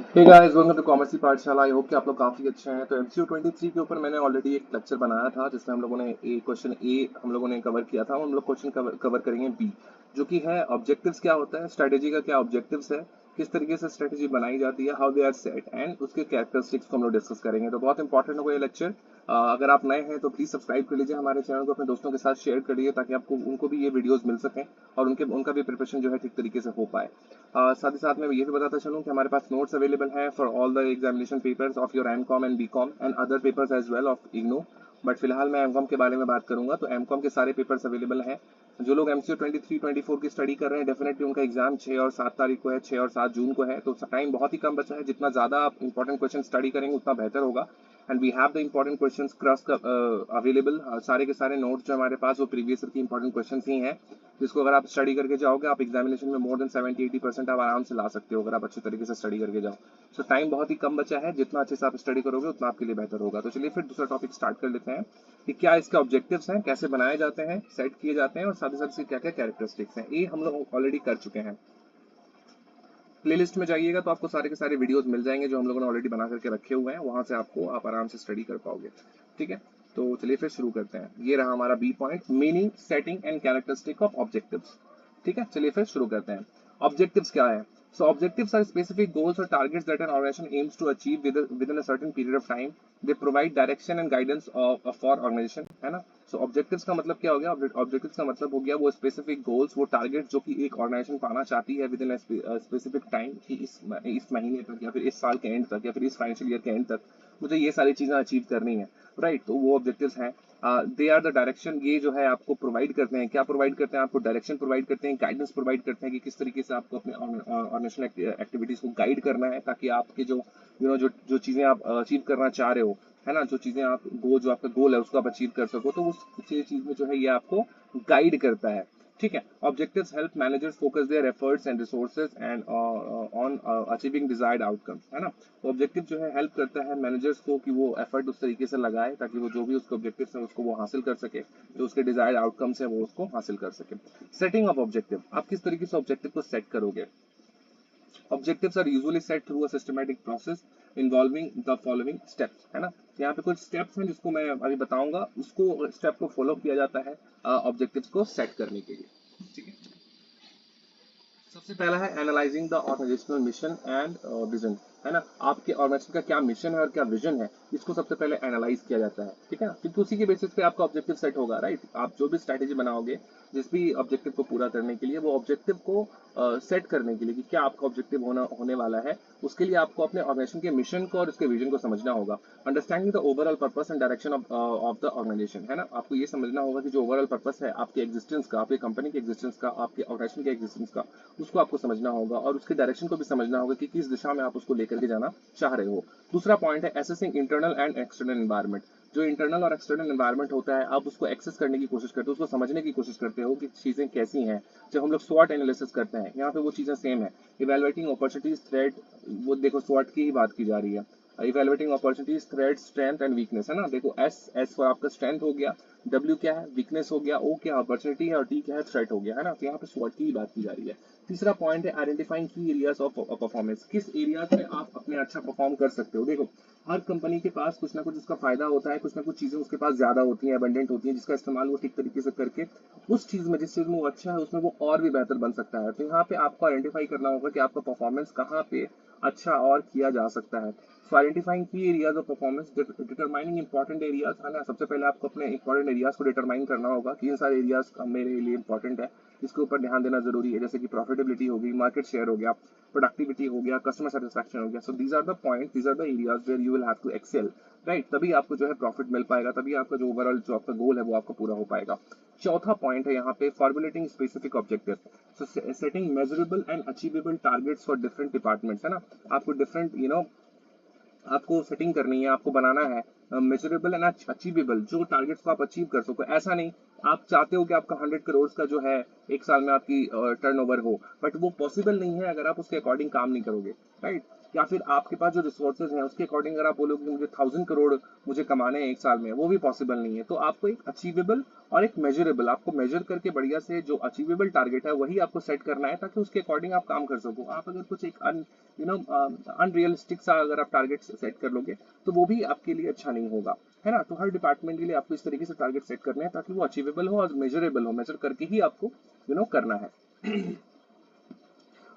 Hey guys, welcome to commerce की पाठशाला। I hope कि आप लोग काफी अच्छे हैं। तो एमसीक्यू 23 के ऊपर मैंने ऑलरेडी एक लेक्चर बनाया था जिसमें हम लोगों ने क्वेश्चन ए हम लोगों ने कवर किया था। हम लोग क्वेश्चन कवर करेंगे बी, जो कि है ऑब्जेक्टिव्स क्या होता है, स्ट्रेटेजी का क्या ऑब्जेक्टिव्स है, किस तरीके से स्ट्रेटेजी बनाई जाती है, how they are set and उसके कैरेक्टरिस्टिक्स को हम लोग डिस्कस करेंगे। तो बहुत इंपॉर्टेंट होगा ये लेक्चर। अगर आप नए हैं तो प्लीज सब्सक्राइब कर लीजिए हमारे चैनल को, अपने दोस्तों के साथ शेयर कर लीजिए ताकि आपको उनको भी ये वीडियोस मिल सकें और उनका भी प्रिपरेशन जो है ठीक तरीके से हो पाए। साथ ही साथ मैं ये भी बताता चलूँ कि हमारे पास नोट्स अवेलेबल हैं for all the examination papers of your MCom and BCom and other papers as well of IGNOU. But फिलहाल मैं एमकॉम के बारे में बात करूंगा, तो एमकॉम के सारे पेपर्स अवेलेबल हैं। जो लोग एमसीक्यू 23-24 की स्टडी कर रहे हैं, डेफिनेटली उनका एग्जाम 6 और 7 तारीख को है, 6 और 7 जून को है। तो टाइम बहुत ही कम बचा है। जितना ज्यादा आप इंपॉर्टेंट क्वेश्चन स्टडी करेंगे उतना बेहतर होगा। And we have the important questions cross available. सारे के सारे नोट्स जो हमारे पास वो प्रीवियस ईयर की इंपॉर्टेंट क्वेश्चंस ही हैं, जिसको अगर आप स्टडी करके जाओगे आप एग्जामिनेशन में मोर देन 70-80% आप आराम से ला सकते हो अगर आप अच्छे तरीके से स्टडी करके जाओ। सो टाइम बहुत ही कम बचा है। जितना अच्छे से आप स्टडी करोगे उतना आपके लिए बेहतर होगा। तो चलिए फिर दूसरा टॉपिक स्टार्ट कर लेते हैं कि क्या इसके ऑब्जेक्टिव्स हैं, कैसे बनाए जाते हैं, सेट किए जाते हैं और साथ ही साथ इसके क्या क्या कैरेक्टरिस्टिक्स हैं। ये हम लोग ऑलरेडी कर चुके हैं। प्लेलिस्ट में जाइएगा तो आपको सारे के सारे वीडियोस मिल जाएंगे जो हम लोगों ने ऑलरेडी बना करके रखे हुए हैं। वहां से आप आराम से स्टडी कर पाओगे। ठीक है, तो चलिए फिर शुरू करते हैं। ये रहा हमारा B point, meaning, setting and characteristic of objectives. ठीक है, चलिए फिर शुरू करते हैं। ऑब्जेक्टिव्स क्या है? So objectives are specific goals or targets that an organization aims to achieve within a certain period of time. They provide direction and guidance for organization, है ना? So objectives का मतलब क्या हो गया? Objectives का मतलब हो गया वो specific goals, वो targets जो कि एक organization पाना चाहती है within a specific time, कि इस महीने तक या फिर इस साल के एंड तक या फिर इस फाइनेंशियल ईयर के एंड तक मुझे ये सारी चीजें अचीव करनी है। राइट, तो वो ऑब्जेक्टिव्स हैं। दे आर द डायरेक्शन, ये जो है आपको प्रोवाइड करते हैं। क्या प्रोवाइड करते हैं? आपको डायरेक्शन प्रोवाइड करते हैं, गाइडेंस प्रोवाइड करते हैं कि किस तरीके से आपको अपने ऑर्गेनाइजेशनल एक्टिविटीज को गाइड करना है ताकि आपके जो जो चीजें आप अचीव करना चाह रहे हो, है ना, जो चीजें आप जो आपका गोल है उसको आप अचीव कर सको, तो उस चीज में जो है ये आपको गाइड करता है। ठीक है, objectives help managers focus their efforts and resources and on achieving desired outcomes, है ना। तो ऑब्जेक्टिव जो है हेल्प करता है मैनेजर्स को कि वो एफर्ट उस तरीके से लगाए ताकि वो जो भी उसके ऑब्जेक्टिव्स हैं उसको वो हासिल कर सके, जो उसके डिजायर्ड आउटकम्स है वो उसको हासिल कर सके। सेटिंग ऑफ ऑब्जेक्टिव, आप किस तरीके से ऑब्जेक्टिव को सेट करोगे? Objectives are usually set through a systematic process involving the following steps, है ना। यहाँ पे कुछ स्टेप्स हैं जिसको मैं अभी बताऊंगा, उसको स्टेप को फॉलो किया जाता है ऑब्जेक्टिव्स को सेट करने के लिए। ठीक है, सबसे पहला है analysing the organisational mission and vision, है ना। आपके ऑर्गेनाइजेशन का क्या मिशन है और क्या विजन है, इसको सबसे पहले एनालाइज किया जाता है। ठीक है ना, क्योंकि उसी के बेसिस पे आपका ऑब्जेक्टिव सेट होगा। राइट, आप जो भी स्ट्रैटेजी बनाओगे जिस भी ऑब्जेक्टिव को पूरा करने के लिए, वो ऑब्जेक्टिव को सेट करने के लिए कि क्या आपका ऑब्जेक्टिव होने वाला है, उसके लिए आपको अपने ऑर्गेनाइजेशन के मिशन को और उसके विजन को समझना होगा। Understanding the overall purpose and direction of the organisation, है ना। आपको ये समझना होगा कि जो ओवरऑल पर्पस है आपके एग्जिस्टेंस का, आपके कंपनी के एग्जिस्टेंस का, आपके ऑर्गेनाइजेशन के एग्जिस्टेंस का, उसको आपको समझना होगा और उसके डायरेक्शन को भी समझना होगा कि किस दिशा में आप उसको लेकर के जाना चाह रहे हो। दूसरा पॉइंट है assessing internal and external environment. जो इंटरनल और एक्सटर्नल एनवायरनमेंट होता है, आप उसको एक्सेस करने की कोशिश करते हो, उसको समझने की कोशिश करते हो कि चीजें कैसी हैं। जब हम लोग स्वॉट एनालिसिस करते हैं, यहाँ पे वो चीजें सेम है। इवेलुएटिंग अपॉर्चुनिटीज, थ्रेट, वो देखो स्वॉट की ही बात की जा रही है। Evaluating opportunities, threat, strength and weakness, है ना। देखो एस फॉर आपका स्ट्रेंथ हो गया, डब्ल्यू क्या है, वीकनेस हो गया, ओ क्या अपॉर्चुनिटी है और टी क्या है, थ्रेट हो गया, है ना। तो यहाँ पे स्वॉट की ही बात की जा रही है। तीसरा पॉइंट है आइडेंटिफाइंग की एरियाज ऑफ परफॉर्मेंस, किस एरियाज में आप अपने अच्छा परफॉर्म कर सकते हो। देखो हर कंपनी के पास कुछ ना कुछ उसका फायदा होता है, कुछ ना कुछ चीजें उसके पास ज्यादा होती हैं, अबंडेंट होती हैं, जिसका इस्तेमाल वो ठीक तरीके से करके उस चीज में, जिस चीज में वो अच्छा है उसमें वो और भी बेहतर बन सकता है। तो यहाँ पे आपको आइडेंटिफाई करना होगा कि आपका परफॉर्मेंस कहाँ पे अच्छा और किया जा सकता है। सो आइडेंटिफाइंग की areas of performance, determining important areas, है ना। सबसे पहले आपको अपने इंपॉर्टेंट एरियाज को डिटरमाइन करना होगा कि इन सारे एरियाज मेरे लिए इंपॉर्टेंट है, इसके ऊपर ध्यान देना जरूरी है। जैसे कि प्रॉफिटेबिलिटी हो गई, मार्केट शेयर हो गया, प्रोडक्टिविटी हो गया, कस्टमर सेटिस्फैक्शन हो गया। So these are the point, these are the areas where you will have to excel. Right, तभी आपको जो है प्रॉफिट मिल पाएगा, तभी आपका जो ओवरऑल जो आपका गोल है वो आपका पूरा हो पाएगा। चौथा पॉइंट है यहाँ पे formulating specific objective, so setting measurable and achievable targets for different departments, है ना। आपको डिफरेंट आपको सेटिंग करनी है, आपको बनाना है मेजरेबल एंड अचीवेबल, जो टारगेट्स को आप अचीव कर सको। ऐसा नहीं आप चाहते हो कि आपका 100 करोड़ का जो है एक साल में आपकी टर्नओवर हो, बट वो पॉसिबल नहीं है अगर आप उसके अकॉर्डिंग काम नहीं करोगे, राइट? या फिर आपके पास जो रिसोर्सेज हैं उसके अकॉर्डिंग अगर आप बोलोगे कि मुझे 1000 करोड़ मुझे कमाने हैं एक साल में, वो भी पॉसिबल नहीं है। तो आपको एक अचीवेबल और एक मेजरेबल, आपको मेजर करके बढ़िया से जो अचीवेबल टारगेट है वही आपको सेट करना है, ताकि उसके अकॉर्डिंग आप काम कर सको। आप अगर कुछ एक अनरियलिस्टिक सा अगर आप टारगेट सेट कर लोगे तो वो भी आपके लिए अच्छा नहीं होगा, है ना? तो हर डिपार्टमेंट के लिए आपको इस तरीके से टारगेट सेट करने हैं ताकि वो अचीवेबल हो और मेजरेबल हो, मेजर करके ही आपको करना है।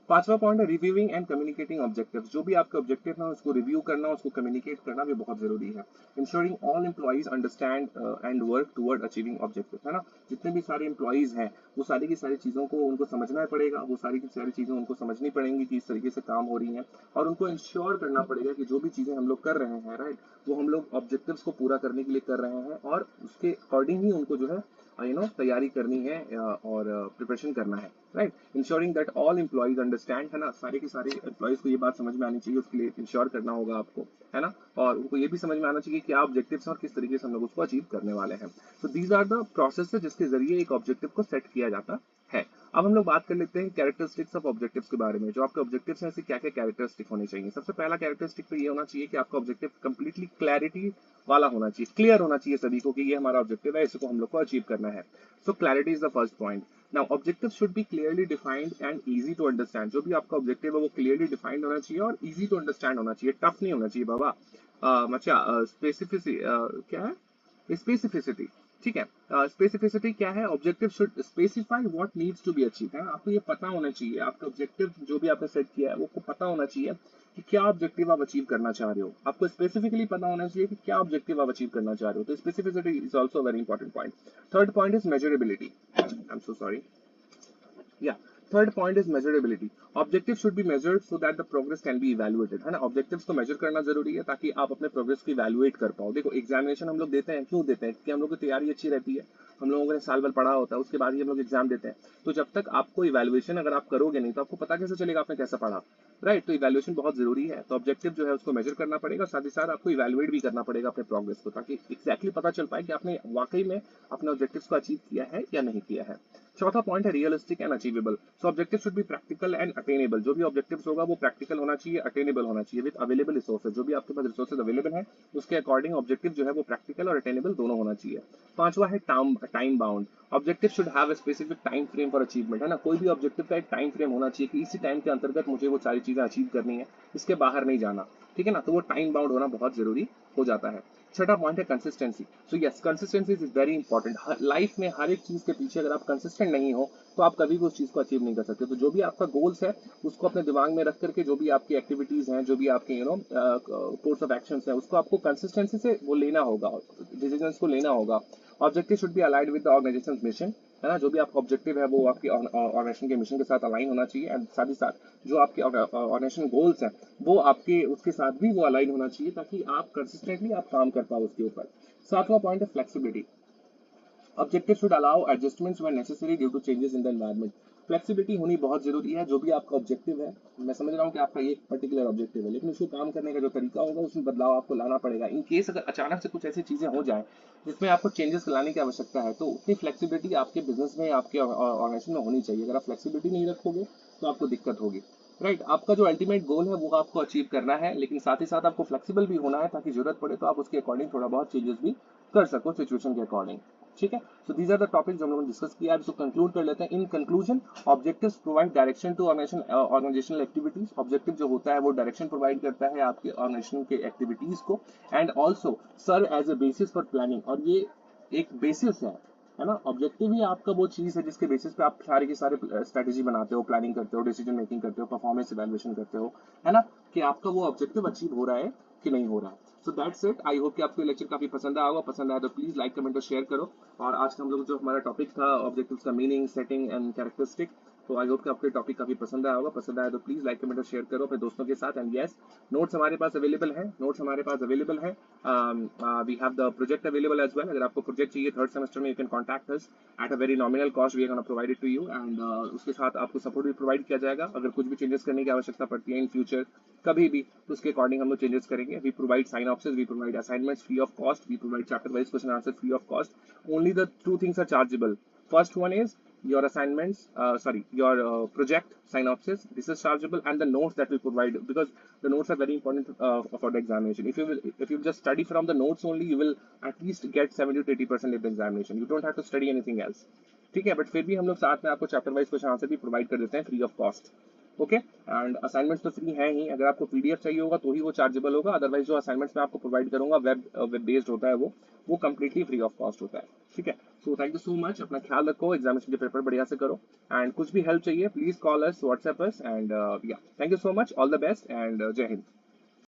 पांचवा पॉइंट है रिव्यूइंग एंड कम्युनिकेटिंग ऑब्जेक्टिव्स। जो भी आपके ऑब्जेक्टिव है उसको रिव्यू करना, उसको कम्युनिकेट करना भी बहुत जरूरी है। Ensuring all employees understand and work toward achieving objective, है ना? जितने भी सारे एम्प्लॉइज हैं वो सारी की सारी चीजों को उनको समझना पड़ेगा, वो सारी की सारी चीजें उनको समझनी पड़ेंगी कि इस तरीके से काम हो रही हैं, और उनको इंश्योर करना पड़ेगा कि जो भी चीजें हम लोग कर रहे हैं, राइट, वो हम लोग ऑब्जेक्टिव्स को पूरा करने के लिए कर रहे हैं, और उसके अकॉर्डिंग ही उनको जो है तैयारी करनी है और प्रिपरेशन करना है, right? Ensuring that all employees understand, है ना? सारे के सारे एम्प्लॉइज को ये बात समझ में आनी चाहिए, उसके लिए इंश्योर करना होगा आपको, है ना? और उनको ये भी समझ में आना चाहिए क्या ऑब्जेक्टिव्स हैं और किस तरीके से हम लोग उसको अचीव करने वाले हैं। तो दीज आर द प्रोसेस जिसके जरिए एक ऑब्जेक्टिव को सेट किया जाता है। अब हम लोग बात कर लेते हैं कैरेक्टरिस्टिक्स ऑफ ऑब्जेक्टिव्स के बारे में। जो आपके ऑब्जेक्टिव्स हैं ऐसे क्या क्या कैरेक्टरिस्टिक होने चाहिए। सबसे पहला कैरेक्टरिस्टिक तो ये होना चाहिए कि आपका ऑब्जेक्टिव कंप्लीटली क्लैरिटी वाला होना चाहिए, क्लियर होना चाहिए सभी को कि ये हमारा ऑब्जेक्टिव है, इसको हम लोग को अचीव करना है। So clarity is the first point. Now objective should be clearly defined and easy to understand. जो भी आपका ऑब्जेक्टिव है वो क्लियरली डिफाइंड होना चाहिए और इजी टू अंडरस्टैंड होना चाहिए, टफ नहीं होना चाहिए बाबा। अच्छा, स्पेसिफिसिटी क्या है? स्पेसिफिसिटी, ठीक है। स्पेसिफिसिटी क्या है? Objective should specify what needs to be achieve, है ना? आपको ये पता होना चाहिए, आपका ऑब्जेक्टिव जो भी आपने सेट किया है वो पता होना चाहिए कि क्या ऑब्जेक्टिव आप अचीव करना चाह रहे हो। आपको स्पेसिफिकली पता होना चाहिए कि क्या ऑब्जेक्टिव आप अचीव करना चाह रहे हो। तो specificity is also very important point. Third point is measurability. I am so sorry, yeah third point is measurability. Objective should be measured so that the progress can be evaluated, है ना? Objectives को major करना जरूरी है ताकि आप अपने progress को इवैल्यूएट कर पाओ। देखो एग्जामिनेशन हम लोग देते हैं, क्यों देते हैं? क्योंकि हम लोग की तैयारी अच्छी रहती है, हम लोगों ने साल भर पढ़ा होता है, उसके बाद ही हम लोग एग्जाम देते हैं। तो जब तक आपको इवैल्यूएशन अगर आप करोगे नहीं तो आपको पता कैसे चलेगा आपने कैसा पढ़ा, राइट? तो इवैल्यूएशन बहुत जरूरी है। तो ऑब्जेक्टिव जो है उसको मेजर करना पड़ेगा, साथ ही साथ आपको इवैल्यूएट भी करना पड़ेगा अपने प्रोग्रेस को, ताकि एक्जैक्टली पता चल पाए कि आपने वाकई में अपने ऑब्जेक्टिव्स को अचीव किया है या नहीं किया है। चौथा पॉइंट है realistic and achievable. So objective should be practical and attainable. जो भी ऑब्जेक्टिव्स होगा वो प्रैक्टिकल होना चाहिए, अटेनेबल होना चाहिए विद अवेलेबल रिसोर्सेज। जो भी आपके पास रिसोर्सेज अवेलेबल है उसके अकॉर्डिंग ऑब्जेक्टिव जो है वो प्रैक्टिकल और अटेनेबल दोनों होना चाहिए। पांचवा है time bound. Objective should have a specific time frame for achievement, है ना? कोई भी ऑब्जेक्टिव का एक टाइम फ्रेम होना चाहिए कि इसी टाइम के अंतर्गत मुझे वो सारी चीजें अचीव करनी है, इसके बाहर नहीं जाना, ठीक है ना? तो वो टाइम बाउंड होना बहुत जरूरी हो जाता है। छठा पॉइंट है consistency. So yes, consistency is very important. Life में हर एक चीज के पीछे अगर आप कंसिस्टेंट नहीं हो तो आप कभी भी उस चीज को अचीव नहीं कर सकते। तो जो भी आपका गोल्स है उसको अपने दिमाग में रख करके जो भी आपकी एक्टिविटीज हैं, जो भी आपके कोर्स ऑफ एक्शन है, उसको आपको कंसिस्टेंसी से वो लेना होगा, डिसीजंस को लेना होगा। Objective should be aligned with the organisation mission, है ना? जो भी आपका ऑब्जेक्टिव है वो आपकी ऑर्गेनाइजेशन के मिशन के साथ अलाइन होना चाहिए, एंड साथ ही साथ जो आपके ऑर्गेनाइजेशन गोल्स हैं वो आपके उसके साथ भी वो अलाइन होना चाहिए, ताकि आप कंसिस्टेंटली आप काम कर पाओ उसके ऊपर। सातवां पॉइंट है flexibility. Objective should allow adjustments when necessary due to changes in the environment. Flexibility होनी बहुत जरूरी है। जो भी आपका ऑब्जेक्टिव है, मैं समझ रहा हूँ कि आपका ये पर्टिकुलर ऑब्जेक्टिव है, लेकिन उसको काम करने का जो तरीका होगा उसमें बदलाव आपको लाना पड़ेगा। इन केस अगर अचानक से कुछ ऐसी चीजें हो जाए जिसमें आपको चेंजेस लाने की आवश्यकता है, तो उतनी फ्लेक्सिबिलिटी आपके बिजनेस में, आपके ऑर्गेनाइजेशन में होनी चाहिए। अगर आप फ्लेक्सिबिलिटी नहीं रखोगे तो आपको दिक्कत होगी, राइट? आपका जो अल्टीमेट गोल है वो आपको अचीव करना है, लेकिन साथ ही साथ आपको फ्लेक्सिबल भी होना है ताकि जरूरत पड़े तो आप उसके अकॉर्डिंग थोड़ा बहुत चेंजेस भी कर सको सिचुएशन के अकॉर्डिंग, ठीक है? So these are the topics जो हम लोग डिस्कस किया। अब इसको कंक्लूड कर लेते हैं। In conclusion, objectives provide direction to organisational activities. Objective जो होता है वो डायरेक्शन प्रोवाइड करता है आपके ऑर्गेनाइजेशन के एक्टिविटीज को, and also serve as a basis for planning. और ये एक बेसिस है ना? ऑब्जेक्टिव ही आपका वो चीज है जिसके बेसिस पे आप सारे के सारे स्ट्रेटेजी बनाते हो, प्लानिंग करते हो, डिसीजन मेकिंग करते हो, परफॉर्मेंस इवैल्यूएशन करते हो, है ना? कि आपका वो ऑब्जेक्टिव अचीव हो रहा है कि नहीं हो रहा है। So that's it. I hope कि आपको लेक्चर काफी पसंद आया होगा। पसंद आया तो प्लीज लाइक, कमेंट और शेयर करो। और आज का हम लोग जो हमारा टॉपिक था ऑब्जेक्टिव्स का मीनिंग, सेटिंग एंड कैरेक्टरिस्टिक, तो आई होप कि आपको टॉपिक काफी पसंद आया होगा। पसंद आया तो प्लीज लाइक कमेंट और शेयर करो अपने दोस्तों के साथ। एंड यस, नोट्स हमारे पास अवेलेबल है, नोट्स हमारे पास अवेलेबल है। We have the project available as well. अगर आपको प्रोजेक्ट चाहिए थर्ड सेमेस्टर में, you can contact us at a very nominal cost, we are gonna provide it to you. And उसके साथ आपको सपोर्ट भी प्रोवाइड किया जाएगा। अगर कुछ भी चेंजेस करने की आवश्यकता पड़ती है इन फ्यूचर कभी भी, तो उसके अकॉर्डिंग हम लोग चेंजेस करेंगे। We provide synopsis, we provide assignments free of cost, we provide chapter wise question answer free of cost. Only the two things are chargeable. First one is your assignments, your project synopsis. This is chargeable, and the notes that we provide, because the notes are very important for the examination. If you just study from the notes only, you will at least get 70 to 80% of the examination. You don't have to study anything else. ठीक है, but फिर भी हम लोग साथ में आपको chapter wise question answer भी प्रोवाइड कर देते हैं free of cost. Okay, and assignments तो फ्री है ही। अगर आपको पीडीएफ चाहिए होगा तो ही वो चार्जेबल होगा, अदरवाइज जो असाइनमेंट्स मैं आपको प्रोवाइड करूंगा वेब बेस्ड होता है, वो कंप्लीटली फ्री ऑफ कॉस्ट होता है। ठीक है, so thank you so much. अपना ख्याल रखो, एग्जामिनेशन के पेपर बढ़िया से करो। एंड कुछ भी हेल्प चाहिए please call us, WhatsApp us. And yeah, thank you so much, all the best and जय हिंद।